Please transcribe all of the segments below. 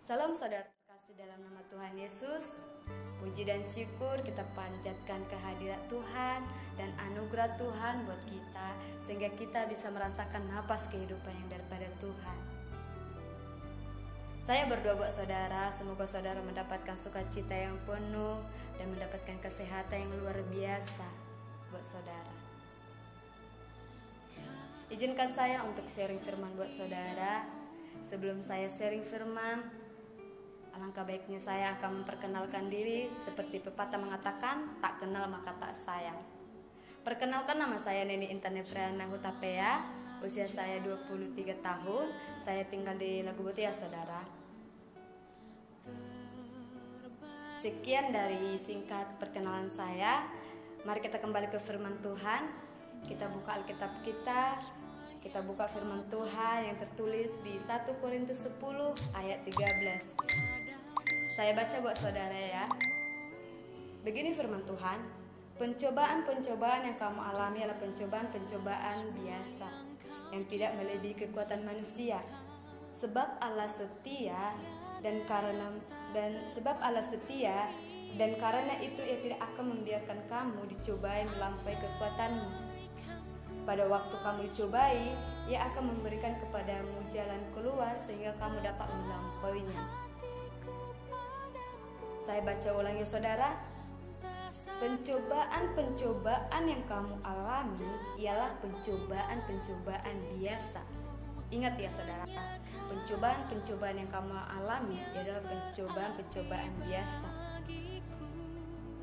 Salam saudara terkasih dalam nama Tuhan Yesus. Puji dan syukur kita panjatkan kehadirat Tuhan dan anugerah Tuhan buat kita, sehingga kita bisa merasakan napas kehidupan yang daripada Tuhan. Saya berdoa buat saudara, semoga saudara mendapatkan sukacita yang penuh dan mendapatkan kesehatan yang luar biasa buat saudara. Izinkan saya untuk sharing firman buat saudara. Sebelum saya sharing firman, alangkah baiknya saya akan memperkenalkan diri seperti pepatah mengatakan, tak kenal maka tak sayang. Perkenalkan, nama saya Neni Intan Efriana Hutapea. Usia saya 23 tahun. Saya tinggal di Lagubuti ya saudara. Sekian dari singkat perkenalan saya. Mari kita kembali ke firman Tuhan. Kita buka Alkitab kita buka firman Tuhan yang tertulis di 1 Korintus 10 ayat 13. Saya baca buat saudara ya. Begini firman Tuhan, pencobaan-pencobaan yang kamu alami adalah pencobaan-pencobaan biasa yang tidak melebihi kekuatan manusia. Sebab Allah setia dan karena itu Ia tidak akan membiarkan kamu dicobai melampaui kekuatanmu. Pada waktu kamu dicobai, Ia akan memberikan kepadamu jalan keluar sehingga kamu dapat melampauinya. Saya baca ulang ya saudara. Pencobaan-pencobaan yang kamu alami ialah pencobaan-pencobaan biasa. Ingat ya saudara, pencobaan-pencobaan yang kamu alami adalah pencobaan-pencobaan biasa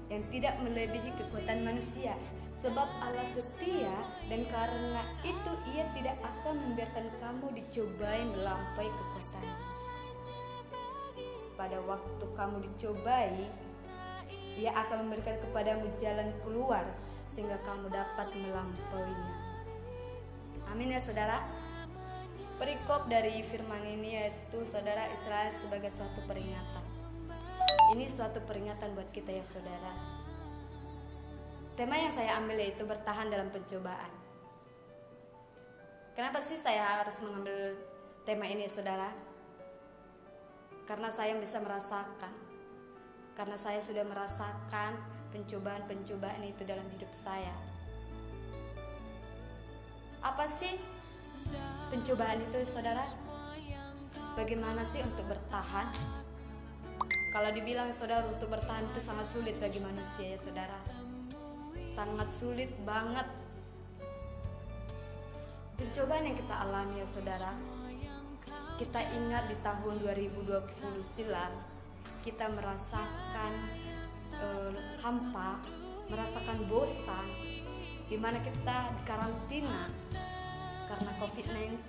yang tidak melebihi kekuatan manusia. Sebab Allah setia dan karena itu Ia tidak akan membiarkan kamu dicobai melampaui kekuatan. Pada waktu kamu dicobai, Ia akan memberikan kepadamu jalan keluar sehingga kamu dapat melampauinya. Amin ya saudara. Perikop dari firman ini yaitu saudara, Israel sebagai suatu peringatan. Ini suatu peringatan buat kita ya saudara. Tema yang saya ambil yaitu bertahan dalam pencobaan. Kenapa sih saya harus mengambil tema ini saudara? Karena saya bisa merasakan. Karena saya sudah merasakan pencobaan-pencobaan itu dalam hidup saya. Apa sih pencobaan itu saudara? Bagaimana sih untuk bertahan? Kalau dibilang saudara untuk bertahan itu sangat sulit bagi manusia ya saudara. Sangat sulit banget. Pencobaan yang kita alami ya saudara. Kita ingat di tahun 2020 silam, kita merasakan hampa, merasakan bosan, di mana kita dikarantina karena COVID-19.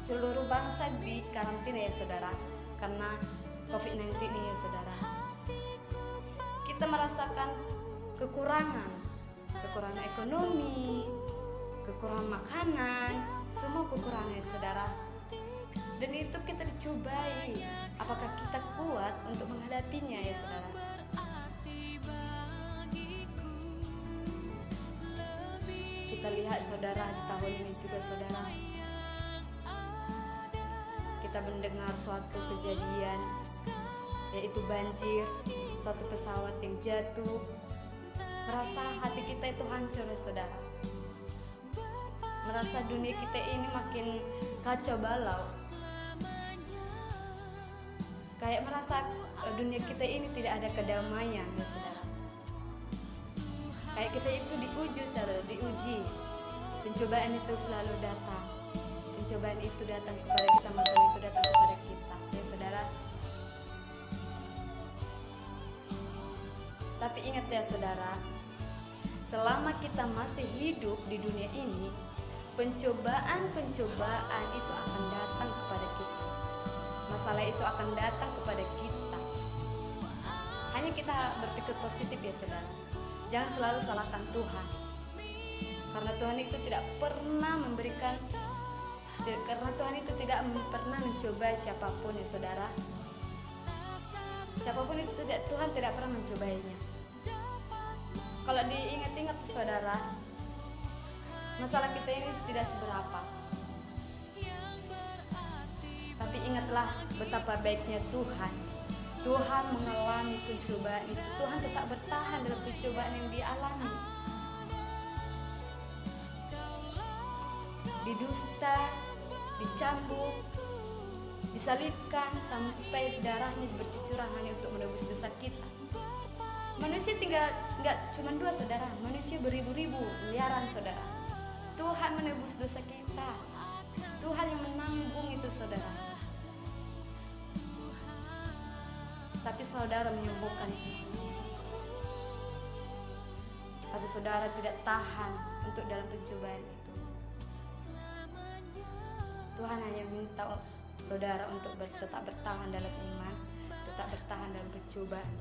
Seluruh bangsa dikarantina ya saudara, karena COVID-19 ini ya saudara. Kita merasakan kekurangan ekonomi, kekurangan makanan, semua kekurangan ya saudara. Dan itu kita dicobai, apakah kita kuat untuk menghadapinya ya saudara. Kita lihat saudara di tahun ini juga saudara, kita mendengar suatu kejadian yaitu banjir, suatu pesawat yang jatuh. Merasa hati kita itu hancur ya saudara. Merasa dunia kita ini makin kacau balau. Kayak merasa dunia kita ini tidak ada kedamaian ya saudara. Kayak kita itu diuji. Pencobaan itu selalu datang. Pencobaan itu datang kepada kita, masalah itu datang kepada kita ya saudara. Tapi ingat ya saudara, selama kita masih hidup di dunia ini, pencobaan-pencobaan itu akan datang kepada kita. Masalah itu akan datang kepada kita. Hanya kita berpikir positif ya saudara. Jangan selalu salahkan Tuhan. Karena Tuhan itu tidak pernah mencoba siapapun ya saudara. Siapapun itu Tuhan tidak pernah mencobainya. Kalau diingat-ingat saudara, masalah kita ini tidak seberapa. Tapi Tapi ingatlah betapa baiknya Tuhan. Tuhan mengalami pencobaan itu. Tuhan tetap bertahan dalam pencobaan yang dialami. Didusta, dicambuk, disalibkan sampai darahnya bercucuran hanya untuk menebus dosa kita. Manusia tinggal nggak cuma 2 saudara, manusia beribu-ribu, miliaran saudara. Tuhan menebus dosa kita. Tuhan yang menanggung itu saudara. Tapi saudara menyembuhkan itu semua. Tapi saudara tidak tahan untuk dalam pencobaan itu. Tuhan hanya minta saudara untuk tetap bertahan dalam iman, tetap bertahan dalam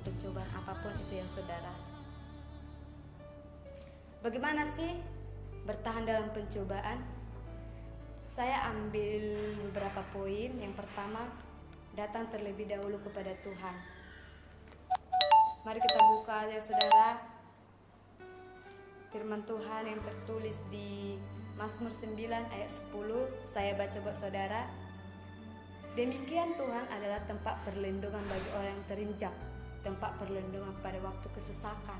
pencobaan apapun itu yang saudara. Bagaimana sih bertahan dalam pencobaan? Saya ambil beberapa poin. Yang pertama, datang terlebih dahulu kepada Tuhan. Mari kita buka ya saudara firman Tuhan yang tertulis di Mazmur 9 ayat 10. Saya baca buat saudara. Demikian Tuhan adalah tempat perlindungan bagi orang yang terinjak, tempat perlindungan pada waktu kesesakan.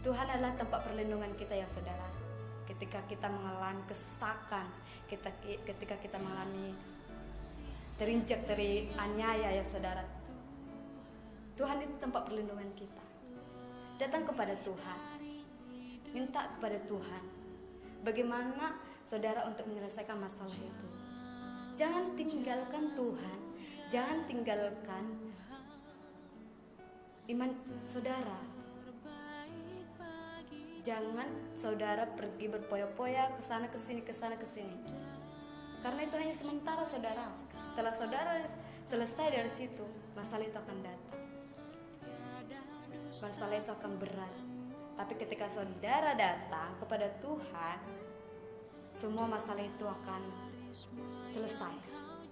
Tuhan adalah tempat perlindungan kita ya saudara. Ketika kita mengalami kesesakan, ketika kita mengalami terinjak, terianiaya ya saudara, Tuhan itu tempat perlindungan kita. Datang kepada Tuhan, minta kepada Tuhan bagaimana saudara untuk menyelesaikan masalah itu. Jangan tinggalkan Tuhan, jangan tinggalkan iman saudara. Jangan saudara pergi berpoya-poya ke sana ke sini, karena itu hanya sementara saudara. Setelah saudara selesai dari situ, masalah itu akan datang, masalah itu akan berat. Tapi ketika saudara datang kepada Tuhan, semua masalah itu akan selesai.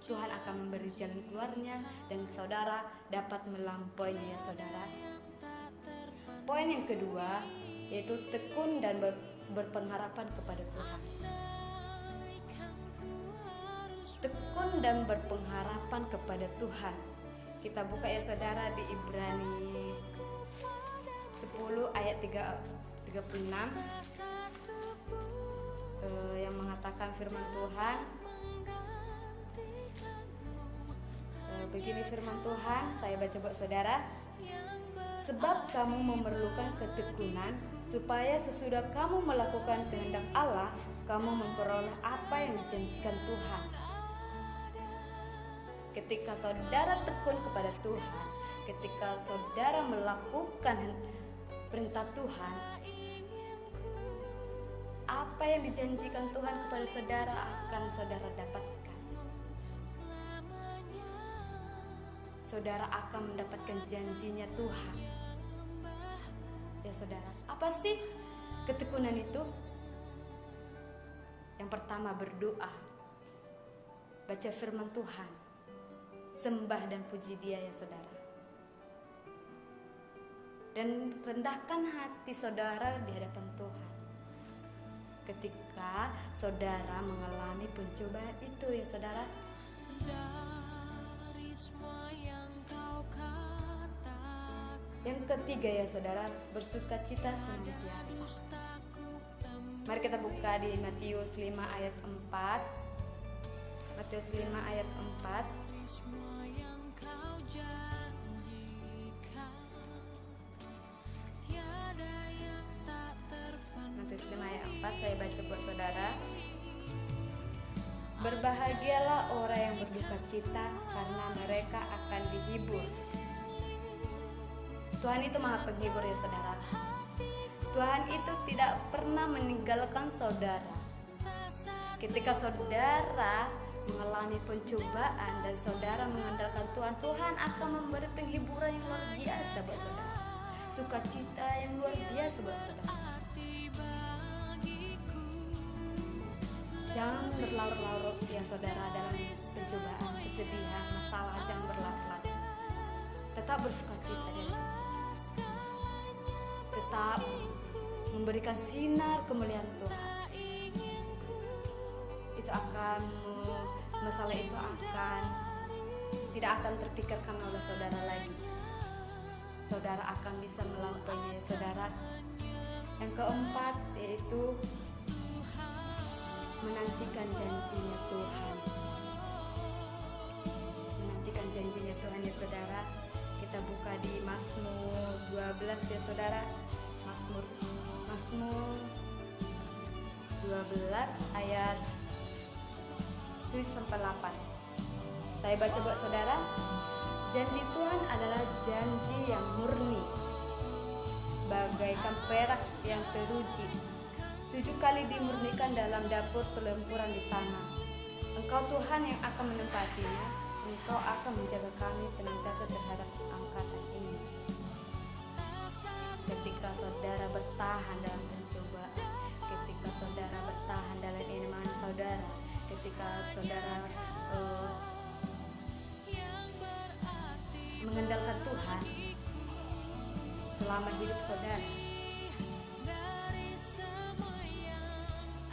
Tuhan akan memberi jalan keluarnya dan saudara dapat melampauinya ya saudara. Poin yang kedua yaitu tekun dan berpengharapan kepada Tuhan. Tekun dan berpengharapan kepada Tuhan. Kita buka ya saudara di Ibrani 10 ayat 36 yang mengatakan firman Tuhan. Begini firman Tuhan, saya baca buat saudara. Sebab kamu memerlukan ketekunan, supaya sesudah kamu melakukan kehendak Allah, kamu memperoleh apa yang dijanjikan Tuhan. Ketika saudara tekun kepada Tuhan, ketika saudara melakukan perintah Tuhan, apa yang dijanjikan Tuhan kepada saudara akan saudara dapatkan. Saudara akan mendapatkan janjinya Tuhan. Ya saudara, apa sih ketekunan itu? Yang pertama berdoa, baca firman Tuhan, sembah dan puji Dia ya saudara. Dan rendahkan hati saudara di hadapan Tuhan ketika saudara mengalami pencobaan itu ya saudara. Yang ketiga ya saudara, bersukacita senantiasa. Mari kita buka di Matius 5 ayat 4. Matius 5 ayat 4. Matius 5 ayat 4 saya baca buat saudara. Berbahagialah orang yang berduka cita, karena mereka akan dihibur. Tuhan itu maha penghibur ya saudara. Tuhan itu tidak pernah meninggalkan saudara. Ketika saudara mengalami pencobaan dan saudara mengandalkan Tuhan, Tuhan akan memberi penghiburan yang luar biasa buat saudara, sukacita yang luar biasa buat saudara. Jangan berlarut-larut ya saudara dalam pencobaan, kesedihan, masalah, jangan berlarut-larut. Tetap bersukacita ya. Tetap memberikan sinar kemuliaan Tuhan. Itu akan masalah itu tidak akan terpikirkan oleh saudara lagi. Saudara akan bisa melampauinya, saudara. Yang keempat yaitu menantikan janjinya Tuhan. Menantikan janjinya Tuhan ya saudara. Kita buka di Mazmur 12 ya saudara. Mazmur 12 ayat 7-8. Saya baca buat saudara. Janji Tuhan adalah janji yang murni, bagaikan perak yang teruji, 7 kali dimurnikan dalam dapur pelemburan di tanah. Engkau Tuhan yang akan menempatinya, Engkau akan menjaga kami senantiasa terhadap angkatan ini. Ketika saudara bertahan dalam pencobaan, ketika saudara bertahan dalam iman saudara, ketika saudara mengandalkan Tuhan selama hidup saudara,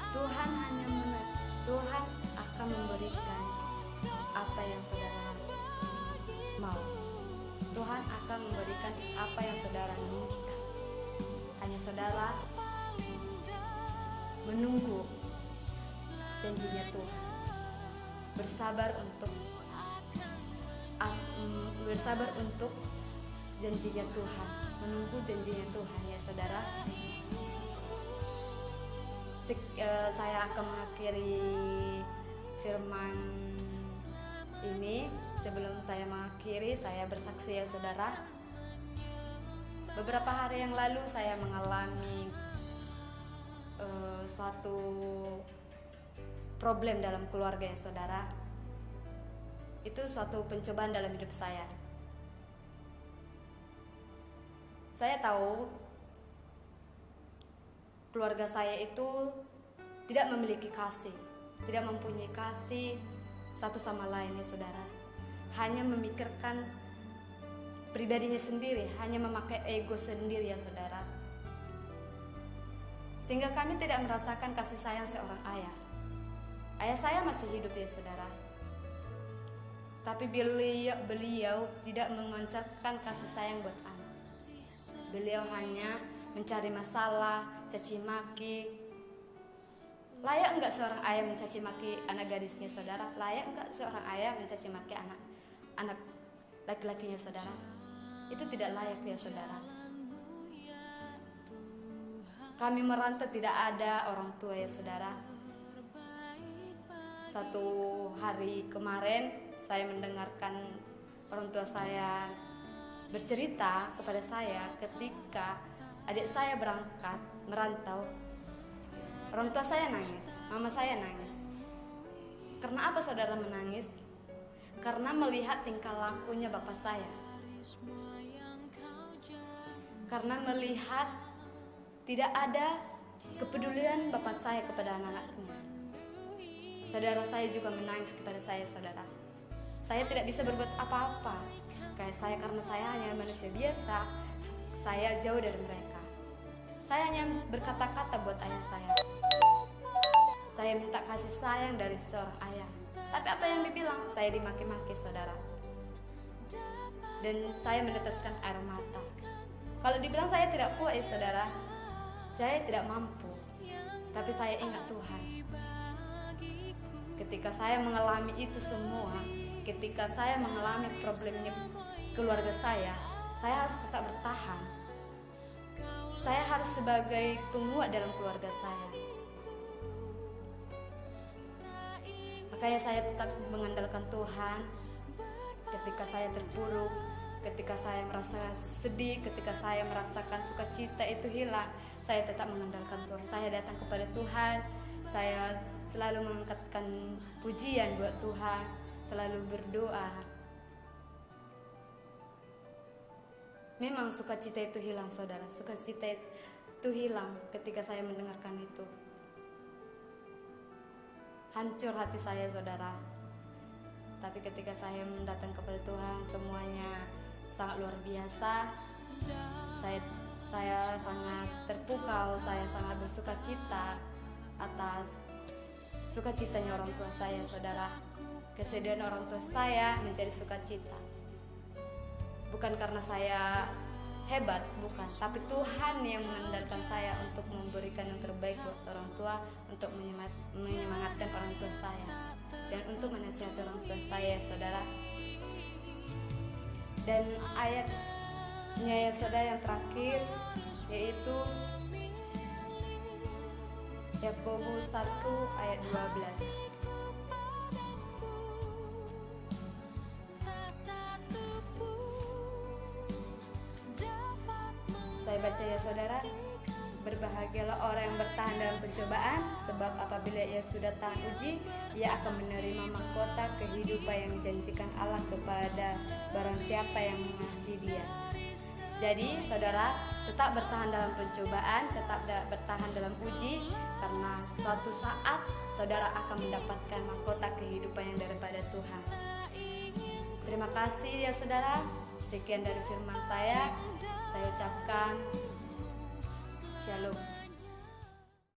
Tuhan akan memberikan apa yang saudara mau. Tuhan akan memberikan apa yang saudara minta. Hanya saudara menunggu janjinya Tuhan, bersabar untuk janjinya Tuhan, menunggu janjinya Tuhan ya saudara. Saya akan mengakhiri firman ini. Sebelum saya mengakhiri, saya bersaksi ya saudara. Beberapa hari yang lalu saya mengalami suatu problem dalam keluarga ya saudara. Itu suatu pencobaan dalam hidup saya. Saya tahu keluarga saya itu tidak memiliki kasih, tidak mempunyai kasih satu sama lain ya saudara. Hanya memikirkan pribadinya sendiri, hanya memakai ego sendiri ya saudara. Sehingga kami tidak merasakan kasih sayang seorang ayah. Ayah saya masih hidup ya saudara. Tapi beliau tidak memancarkan kasih sayang buat anak. Beliau hanya mencari masalah, caci maki. Layak enggak seorang ayah mencaci maki anak gadisnya saudara? Layak enggak seorang ayah mencaci maki anak laki-lakinya saudara? Itu tidak layak ya saudara. Kami merantau tidak ada orang tua ya saudara. Satu hari kemarin saya mendengarkan orang tua saya bercerita kepada saya ketika adik saya berangkat merantau. Orang tua saya nangis, mama saya nangis. Karena apa saudara menangis? Karena melihat tingkah lakunya bapak saya. Karena melihat tidak ada kepedulian bapak saya kepada anak-anaknya. Saudara saya juga menangis kepada saya saudara. Saya tidak bisa berbuat apa-apa. Kayak saya, karena saya hanya manusia biasa, saya jauh dari mereka. Saya hanya berkata-kata buat ayah saya. Saya minta kasih sayang dari seorang ayah. Tapi apa yang dibilang? Saya dimaki-maki saudara. Dan saya meneteskan air mata. Kalau dibilang saya tidak kuat ya saudara, saya tidak mampu. Tapi saya ingat Tuhan. Ketika saya mengalami itu semua, ketika saya mengalami problemnya keluarga saya harus tetap bertahan. Saya harus sebagai penguat dalam keluarga saya. Makanya saya tetap mengandalkan Tuhan. Ketika saya terpuruk, ketika saya merasa sedih, ketika saya merasakan sukacita itu hilang, saya tetap mengandalkan Tuhan. Saya datang kepada Tuhan. Saya selalu mengangkatkan pujian buat Tuhan, selalu berdoa. Memang sukacita itu hilang saudara, sukacita itu hilang ketika saya mendengarkan itu. Hancur hati saya saudara. Tapi ketika saya mendatang kepada Tuhan, semuanya sangat luar biasa. Saya sangat terpukau, saya sangat bersukacita atas sukacitanya orang tua saya, saudara. Kesedihan orang tua saya menjadi sukacita. Bukan karena saya hebat, bukan, tapi Tuhan yang mengandalkan saya untuk memberikan yang terbaik buat orang tua, untuk menyemangatkan orang tua saya, dan untuk menasihati orang tua saya, saudara. Dan ayatnya ya saudara yang terakhir, yaitu Yakobus 1 ayat 12. Saya baca ya saudara. Berbahagialah orang yang bertahan dalam pencobaan, sebab apabila ia sudah tahan uji, ia akan menerima mahkota kehidupan yang dijanjikan Allah kepada barang siapa yang mengasihi Dia. Jadi saudara, tetap bertahan dalam pencobaan, tetap bertahan dalam uji, karena suatu saat saudara akan mendapatkan mahkota kehidupan yang daripada Tuhan. Terima kasih ya saudara. Sekian dari firman saya ucapkan